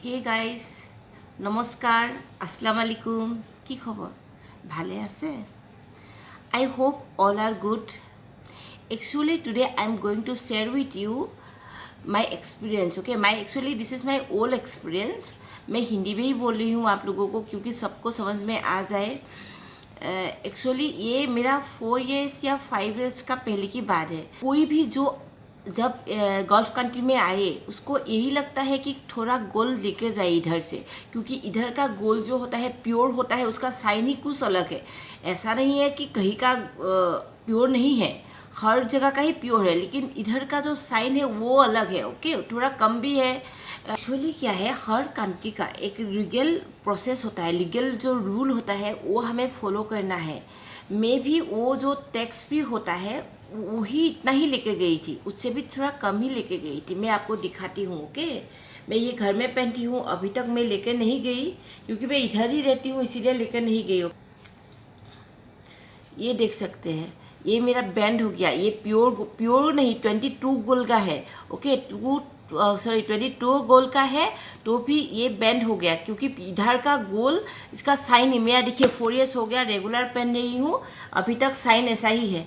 Hey guys নমস্কাৰ আসসালামু আলাইকুম কি খবৰ ভালে আছে I hope all are good. Actually today I am going to share with you my experience. Okay, this is my old experience. मैं हिंदी में ही बोल रही हूँ आप लोगों को क्योंकि सबको समझ में आ जाए. एक्चुअली ये मेरा 4 years या 5 years का पहले की बात है. कोई भी जो जब गल्फ कंट्री में आए उसको यही लगता है कि थोड़ा गोल्ड लेके जाए इधर से, क्योंकि इधर का गोल्ड जो होता है प्योर होता है, उसका साइन ही कुछ अलग है. ऐसा नहीं है कि कहीं का प्योर नहीं है, हर जगह का ही प्योर है, लेकिन इधर का जो साइन है वो अलग है. ओके, थोड़ा कम भी है. एक्चुअली क्या है, हर कंट्री का एक लीगल प्रोसेस होता है, लीगल जो रूल होता है वो हमें फॉलो करना है. मैं भी वो जो टैक्स फ्री होता है वही इतना ही लेके गई थी, उससे भी थोड़ा कम ही लेके गई थी. मैं आपको दिखाती हूँ. ओके, मैं ये घर में पहनती हूँ, अभी तक मैं लेकर नहीं गई क्योंकि मैं इधर ही रहती हूँ, इसीलिए लेकर नहीं गई. ये देख सकते हैं, ये मेरा बैंड हो गया. ये प्योर नहीं 22 गोल्ड का है. ओके, 22 गोल्ड का है, तो भी ये बैंड हो गया क्योंकि इधर का गोल्ड इसका साइन है. मेरा देखिए 4 years हो गया, रेगुलर पहन रही हूँ, अभी तक साइन ऐसा ही है.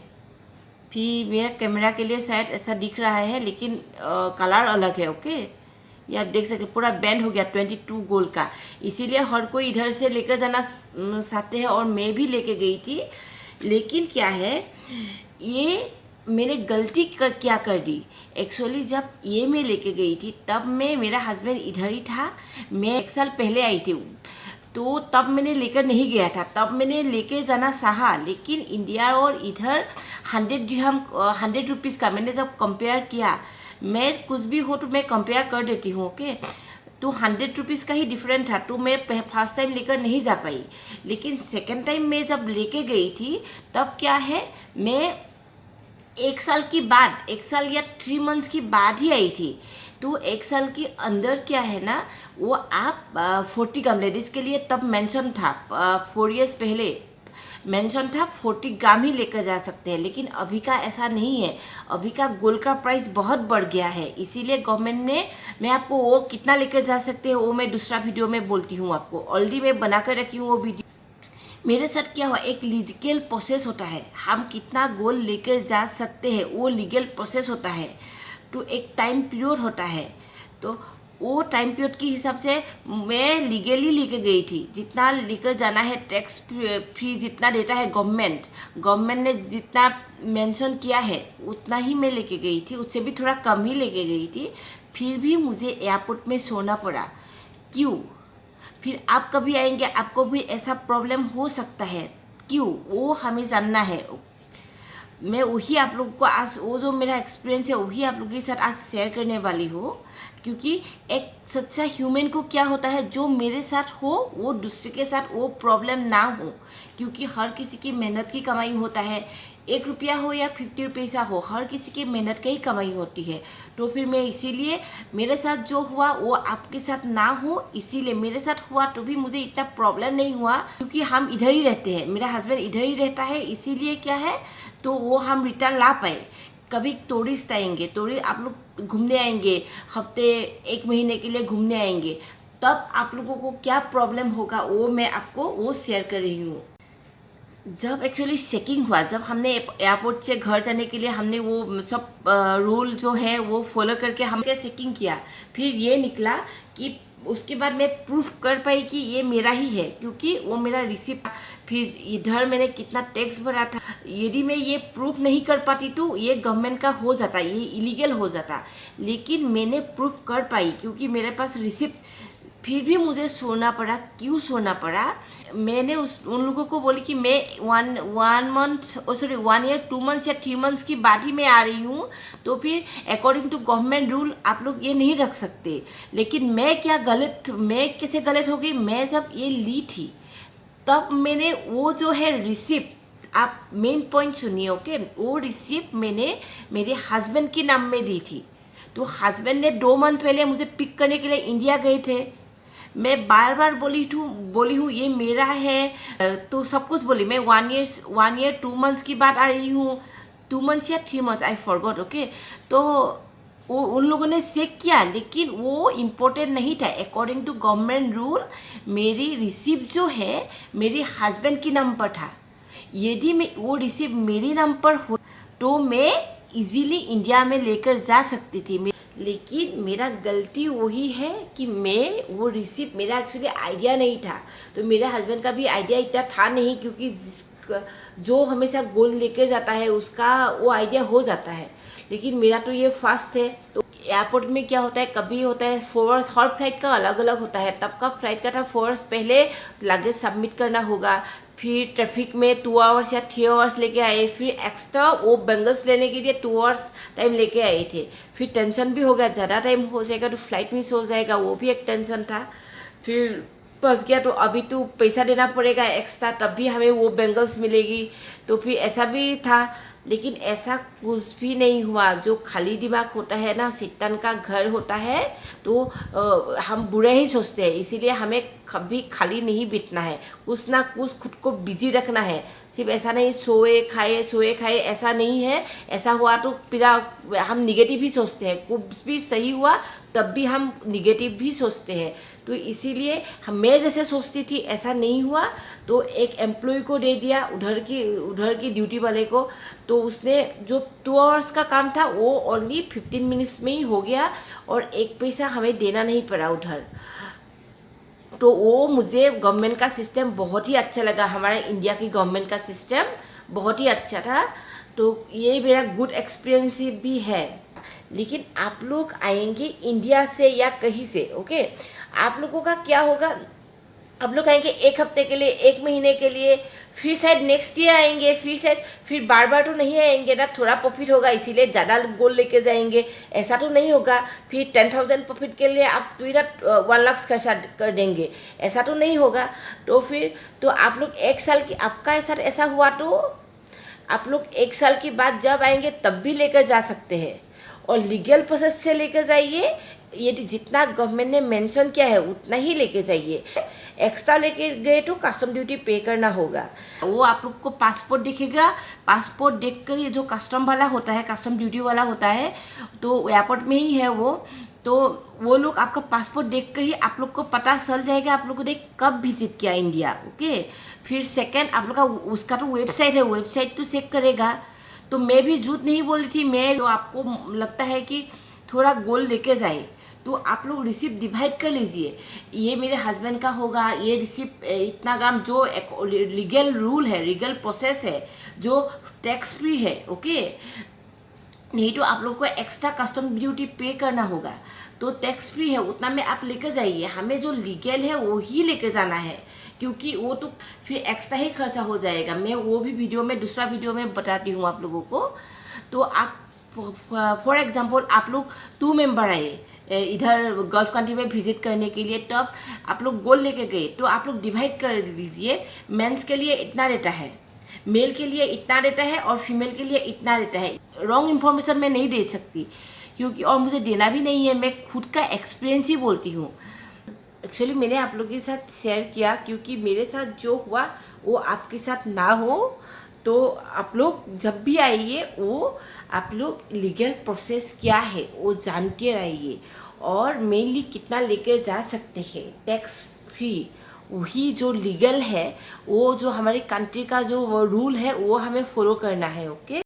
फिर मेरा कैमरा के लिए शायद ऐसा दिख रहा है, लेकिन कलर अलग है. ओके, ये आप देख सकते पूरा बैंड हो गया 22 गोल्ड का. इसीलिए हर कोई इधर से लेकर जाना चाहते हैं और मैं भी लेके गई थी. लेकिन क्या है, ये मैंने गलती क्या कर दी. एक्चुअली जब ये मैं लेके गई थी तब मेरा हस्बैंड इधर ही था. मैं 1 साल पहले आई थी, तो तब मैंने लेकर नहीं गया था. तब मैंने लेके जाना चाहा, लेकिन इंडिया और इधर 100 रुपीज़ का मैंने जब कंपेयर किया, मैं कुछ भी हो तो मैं कंपेयर कर देती हूँ. ओके, तो 100 रुपीज़ का ही डिफरेंट था, तो मैं फर्स्ट टाइम लेकर नहीं जा पाई. लेकिन सेकेंड टाइम मैं जब लेके गई थी तब क्या है, मैं 1 साल की बाद, 1 साल या 3 months की बाद ही आई थी. तो 1 साल के अंदर क्या है ना, वो आप 40 ग्राम लेडीज़ के लिए तब मेंशन था, 4 years पहले मेंशन था 40 ग्राम ही लेकर जा सकते हैं. लेकिन अभी का ऐसा नहीं है, अभी का गोल्ड का प्राइस बहुत बढ़ गया है. इसीलिए गवर्नमेंट ने, मैं आपको वो कितना लेकर जा सकते हैं वो मैं दूसरा वीडियो में बोलती हूँ आपको. ऑलरेडी मैं बना कर रखी हूँ वो वीडियो. मेरे साथ क्या हुआ, एक लीगल प्रोसेस होता है, हम कितना गोल्ड लेकर जा सकते हैं वो लीगल प्रोसेस होता है. तो एक टाइम पीरियड होता है, तो वो टाइम पीरियड के हिसाब से मैं लीगली लेके गई थी. जितना लेकर जाना है टैक्स फ्री जितना देता है गवर्नमेंट ने जितना मेंशन किया है उतना ही मैं लेके गई थी, उससे भी थोड़ा कम ही लेके गई थी. फिर भी मुझे एयरपोर्ट में सोना पड़ा. क्यों? फिर आप कभी आएंगे, आपको भी ऐसा प्रॉब्लम हो सकता है. क्यों, वो हमें जानना है. मैं वही आप लोगों को आज, वो जो मेरा एक्सपीरियंस है वही आप लोगों के साथ आज शेयर करने वाली हूँ. क्योंकि एक सच्चा ह्यूमन को क्या होता है, जो मेरे साथ हो वो दूसरे के साथ वो प्रॉब्लम ना हो. क्योंकि हर किसी की मेहनत की कमाई होता है, 1 रुपया हो या 50 पैसा हो, हर किसी की मेहनत की ही कमाई होती है. तो फिर मैं इसीलिए, मेरे साथ जो हुआ वो आपके साथ ना हो, इसीलिए मेरे साथ हुआ तो भी मुझे इतना प्रॉब्लम नहीं हुआ, क्योंकि हम इधर ही रहते हैं, मेरा हस्बैंड इधर ही रहता है. इसीलिए क्या है, तो वो हम रिटर्न ला पाए. कभी टूरिस्ट आएंगे, आप लोग घूमने आएंगे, हफ्ते 1 महीने के लिए घूमने आएंगे, तब आप लोगों को क्या प्रॉब्लम होगा वो मैं आपको वो शेयर कर रही हूँ. जब एक्चुअली चेकिंग हुआ, जब हमने एयरपोर्ट से घर जाने के लिए हमने वो सब रूल जो है वो फॉलो करके हमने चेकिंग किया, फिर ये निकला कि उसके बाद मैं प्रूफ कर पाई कि ये मेरा ही है, क्योंकि वो मेरा रिसिप्ट. फिर इधर मैंने कितना टैक्स भरा था, यदि मैं ये प्रूफ नहीं कर पाती तो ये गवर्नमेंट का हो जाता, ये इलीगल हो जाता. लेकिन मैंने प्रूफ कर पाई क्योंकि मेरे पास रिसिप्ट. फिर भी मुझे सोना पड़ा. क्यों सोना पड़ा, मैंने उन लोगों को बोली कि मैं 1 year 2 months या 3 months की बाद ही मैं आ रही हूँ, तो फिर अकॉर्डिंग टू गवर्नमेंट रूल आप लोग ये नहीं रख सकते. लेकिन मैं कैसे गलत हो गई, मैं जब ये ली थी तब मैंने वो जो है रिसिप्ट, आप मेन पॉइंट सुनिए. ओके, वो रिसिप्ट मैंने मेरे हस्बैंड के नाम में दी थी. तो हस्बैंड ने 2 month पहले मुझे पिक करने के लिए इंडिया गए थे. मैं बार बार बोली हूँ ये मेरा है, तो सब कुछ बोली. मैं 1 year 2 months की बात आ रही हूँ, 2 months या 3 months, आई फॉरगॉट. ओके, तो वो उन लोगों ने चेक किया, लेकिन वो इम्पोर्टेंट नहीं था। अकॉर्डिंग टू गवर्नमेंट रूल मेरी रिसिप्ट जो है मेरे हस्बैंड की नाम पर था। यदि मैं वो रिसिप्ट मेरी नाम पर हो तो मैं इजीली इंडिया में लेकर जा सकती थी। लेकिन मेरा गलती वही है कि मैं वो रिसिप्ट, मेरा एक्चुअली आइडिया नहीं था, तो मेरे हस्बैंड का भी आइडिया इतना था नहीं, क्योंकि जो हमेशा गोल्ड लेके जाता है उसका वो आइडिया हो जाता है, लेकिन मेरा तो ये फर्स्ट है। तो एयरपोर्ट में क्या होता है, कभी होता है 4 आवर्स, हर फ्लाइट का अलग अलग होता है। तब का फ्लाइट का था 4 आवर्स पहले लगेज सबमिट करना होगा, फिर ट्रैफिक में 2 आवर्स या 3 आवर्स लेके आए, फिर एक्स्ट्रा वो बेंगल्स लेने के लिए 2 आवर्स टाइम लेके आए थे। फिर टेंशन भी हो गया, ज़्यादा टाइम हो जाएगा तो फ्लाइट मिस हो जाएगा, वो भी एक टेंशन था। फिर फंस गया तो अभी तो पैसा देना पड़ेगा एक्स्ट्रा, तब भी हमें वो बेंगल्स मिलेगी, तो फिर ऐसा भी था। लेकिन ऐसा कुछ भी नहीं हुआ। जो खाली दिमाग होता है ना, शैतान का घर होता है, तो हम बुरे ही सोचते हैं। इसीलिए हमें कभी खाली नहीं बितना है, कुछ ना कुछ खुद को बिजी रखना है। सिर्फ ऐसा नहीं सोए खाए ऐसा नहीं है। ऐसा हुआ तो फिर हम निगेटिव ही सोचते हैं, कुछ भी सही हुआ तब भी हम निगेटिव भी सोचते हैं। तो इसीलिए मैं जैसे सोचती थी ऐसा नहीं हुआ, तो एक एम्प्लॉय को दे दिया उधर की ड्यूटी वाले को, तो उसने जो 2 आवर्स का काम था वो ओनली 15 मिनट्स में ही हो गया, और एक पैसा हमें देना नहीं पड़ा उधर। तो वो मुझे गवर्नमेंट का सिस्टम बहुत ही अच्छा लगा, हमारा इंडिया की गवर्नमेंट का सिस्टम बहुत ही अच्छा था। तो ये मेरा गुड एक्सपीरियंस भी है। लेकिन आप लोग आएंगे इंडिया से या कहीं से, ओके, आप लोगों का क्या होगा, आप लोग आएंगे 1 हफ्ते के लिए, 1 महीने के लिए, फिर शायद नेक्स्ट ईयर आएंगे, फिर बार बार तो नहीं आएंगे ना, थोड़ा प्रॉफिट होगा इसीलिए ज़्यादा गोल्ड लेके जाएंगे, ऐसा तो नहीं होगा। फिर 10,000 प्रॉफिट के लिए आप पूरा 1 लाख खर्चा कर देंगे, ऐसा तो नहीं होगा। तो फिर तो आप लोग 1 साल की, आपका साथ ऐसा हुआ तो आप लोग 1 साल के बाद जब आएंगे तब भी लेकर जा सकते हैं, और लीगल प्रोसेस से लेकर जाइए। यदि जितना गवर्नमेंट ने मेंशन किया है उतना ही लेके जाइए। एक्स्ट्रा लेके गए तो कस्टम ड्यूटी पे करना होगा। वो आप लोग को पासपोर्ट दिखेगा, पासपोर्ट देख कर ये जो कस्टम वाला होता है, कस्टम ड्यूटी वाला होता है, तो एयरपोर्ट में ही है वो, तो वो लोग आपका पासपोर्ट देख कर ही आप लोग को पता चल जाएगा आप लोगों ने कब विजिट किया इंडिया, ओके। फिर सेकेंड, आप लोग का उसका तो वेबसाइट है, वेबसाइट तो चेक करेगा। तो मैं भी झूठ नहीं बोल रही थी। मैं, जो आपको लगता है कि थोड़ा गोल्ड लेके जाए, तो आप लोग रिसिप्ट डिवाइड कर लीजिए। ये मेरे हस्बैंड का होगा, ये रिसिप्ट इतना ग्राम, जो लीगल रूल है, लीगल प्रोसेस है, जो टैक्स फ्री है, ओके। नहीं तो आप लोग को एक्स्ट्रा कस्टम ड्यूटी पे करना होगा, तो टैक्स फ्री है, उतना में आप लेकर जाइए। हमें जो लीगल है वो ही लेकर जाना है, क्योंकि वो तो फिर एक्स्ट्रा ही खर्चा हो जाएगा। मैं वो भी वीडियो में, दूसरा वीडियो में बताती हूँ आप लोगों को। तो आप फॉर एग्जांपल आप लोग 2 मेंबर आए इधर गल्फ कंट्री में विजिट करने के लिए, तब आप लोग गोल्ड लेके गए, तो आप लोग डिवाइड कर लीजिए। मेंस के लिए इतना रहता है, मेल के लिए इतना रहता है, और फीमेल के लिए इतना रहता है। रॉन्ग इन्फॉर्मेशन मैं नहीं दे सकती, क्योंकि और मुझे देना भी नहीं है, मैं खुद का एक्सपीरियंस ही बोलती हूँ। एक्चुअली मैंने आप लोगों के साथ शेयर किया, क्योंकि मेरे साथ जो हुआ वो आपके साथ ना हो। तो आप लोग जब भी आइए, वो आप लोग लीगल प्रोसेस क्या है वो जान के रहिए, और मेनली कितना लेके जा सकते हैं टैक्स फ्री, वही जो लीगल है, वो जो हमारी कंट्री का जो रूल है वो हमें फॉलो करना है, ओके।